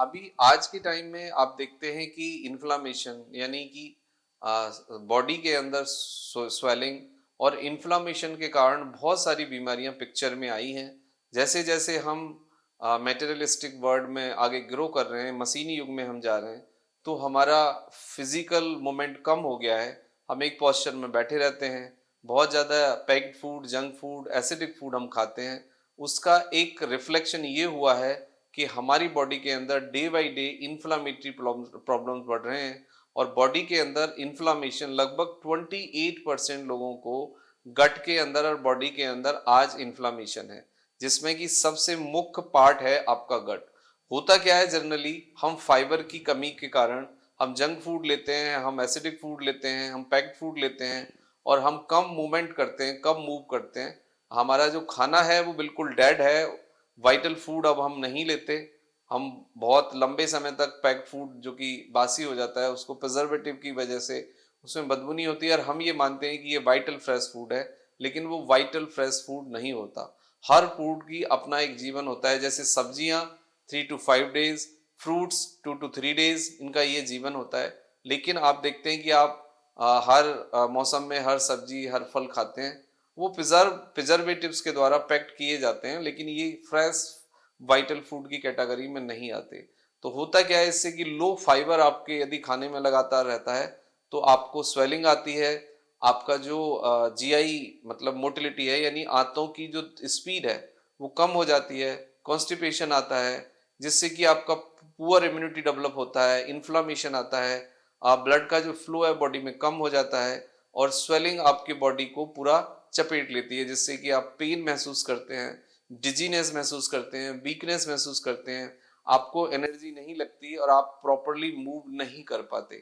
अभी आज के टाइम में आप देखते हैं कि इन्फ्लामेशन यानी कि बॉडी के अंदर स्वेलिंग और इन्फ्लामेशन के कारण बहुत सारी बीमारियां पिक्चर में आई हैं। जैसे जैसे हम मेटेरियलिस्टिक वर्ल्ड में आगे ग्रो कर रहे हैं, मशीनी युग में हम जा रहे हैं, तो हमारा फिजिकल मोमेंट कम हो गया है। हम एक पोस्चर में बैठे रहते हैं, बहुत ज़्यादा packed food, junk food, acidic food हम खाते हैं। उसका एक रिफ्लेक्शन ये हुआ है कि हमारी बॉडी के अंदर day by day inflammatory problems बढ़ रहे हैं और बॉडी के अंदर इन्फ्लामेशन लगभग 28% लोगों को गट के अंदर और बॉडी के अंदर आज इन्फ्लामेशन है, जिसमें कि सबसे मुख्य पार्ट है आपका गट। होता क्या है, जनरली हम फाइबर की कमी के कारण हम जंक फूड लेते हैं, हम एसिडिक फूड लेते हैं, हम पैक्ड फूड लेते हैं और हम कम मूवमेंट करते हैं, कम मूव करते हैं। हमारा जो खाना है वो बिल्कुल डेड है। वाइटल फूड अब हम नहीं लेते। हम बहुत लंबे समय तक पैक्ड फूड जो कि बासी हो जाता है, उसको प्रिजर्वेटिव की वजह से उसमें बदबू नहीं होती है और हम ये मानते हैं कि ये वाइटल फ्रेश फूड है, लेकिन वो वाइटल फ्रेश फूड नहीं होता। हर फूड की अपना एक जीवन होता है। जैसे सब्जियां 3 to 5 days, fruits 2 to 3 days, इनका ये जीवन होता है। लेकिन आप देखते हैं कि आप हर मौसम में हर सब्जी हर फल खाते हैं, वो प्रिजर्वेटिव्स के द्वारा पैक्ड किए जाते हैं, लेकिन ये फ्रेश वाइटल फूड की कैटेगरी में नहीं आते। तो होता क्या है इससे कि लो फाइबर आपके यदि खाने में लगातार रहता है तो आपको स्वेलिंग आती है। आपका जो जीआई मतलब मोटिलिटी है, यानी आंतों की जो स्पीड है वो कम हो जाती है। कॉन्स्टिपेशन आता है, जिससे कि आपका पुअर इम्यूनिटी डेवलप होता है, इन्फ्लामेशन आता है, ब्लड का जो फ्लो है बॉडी में कम हो जाता है और स्वेलिंग आपकी बॉडी को पूरा चपेट लेती है, जिससे कि आप पेन महसूस करते हैं, डिजीनेस महसूस करते हैं, वीकनेस महसूस करते हैं, आपको एनर्जी नहीं लगती और आप प्रॉपरली मूव नहीं कर पाते।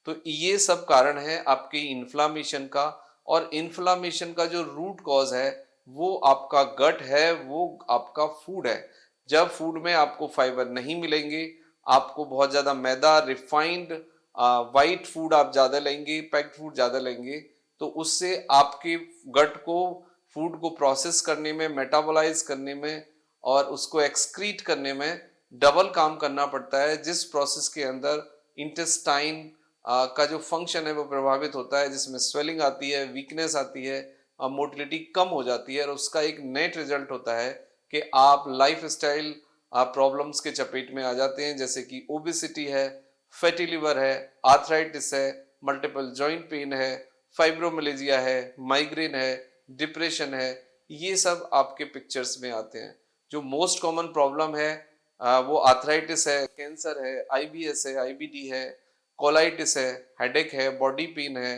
तो ये सब कारण है आपके इन्फ्लामेशन का। और इन्फ्लामेशन का जो रूट कॉज है वो आपका गट है, वो आपका फूड है। जब फूड में आपको फाइबर नहीं मिलेंगे, आपको बहुत ज्यादा मैदा, रिफाइंड वाइट फूड आप ज्यादा लेंगे, पैक्ड फूड ज्यादा लेंगे, तो उससे आपके गट को फूड को प्रोसेस करने में, मेटाबोलाइज करने में और उसको एक्सक्रीट करने में डबल काम करना पड़ता है, जिस प्रोसेस के अंदर इंटेस्टाइन का जो फंक्शन है वो प्रभावित होता है, जिसमें स्वेलिंग आती है, वीकनेस आती है, मोटिलिटी कम हो जाती है और उसका एक नेट रिजल्ट होता है कि आप लाइफ स्टाइल प्रॉब्लम्स के चपेट में आ जाते हैं, जैसे कि ओबेसिटी है, फैटी लिवर है, आर्थराइटिस है, मल्टीपल जॉइंट पेन है, फाइब्रोमिलेजिया है, माइग्रेन है, डिप्रेशन है। ये सब आपके पिक्चर्स में आते हैं। जो मोस्ट कॉमन प्रॉब्लम है वो आर्थराइटिस है, कैंसर है, आईबीएस है, आईबीडी है, कोलाइटिस है, हेडेक है, बॉडी पेन है,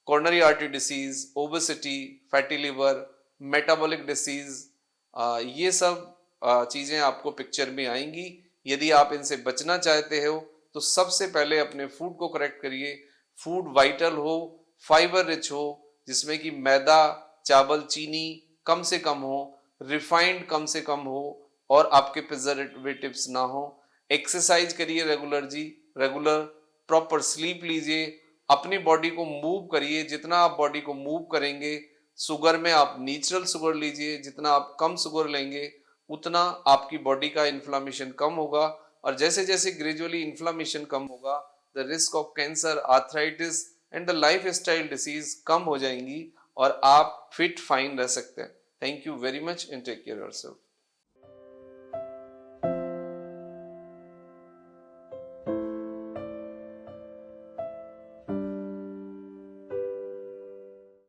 coronary artery disease, obesity, fatty liver, metabolic disease, ये सब चीजें आपको पिक्चर में आएंगी। यदि आप इनसे बचना चाहते हो तो सबसे पहले अपने फूड को करेक्ट करिए। फूड वाइटल हो, फाइबर रिच हो, जिसमें कि मैदा, चावल, चीनी कम से कम हो, रिफाइंड कम से कम हो और आपके प्रिजर्वेटिव्स ना हो। एक्सरसाइज करिए रेगुलर, प्रॉपर स्लीप लीजिए, अपनी बॉडी को मूव करिए। जितना आप बॉडी को मूव करेंगे, शुगर में आप नेचुरल शुगर लीजिए, जितना आप कम शुगर लेंगे उतना आपकी बॉडी का इन्फ्लामेशन कम होगा। और जैसे जैसे ग्रेजुअली इन्फ्लामेशन कम होगा, the risk of cancer, arthritis and the lifestyle diseases कम हो जाएंगी और आप फिट फाइन रह सकते हैं। Thank you very much and take care yourself.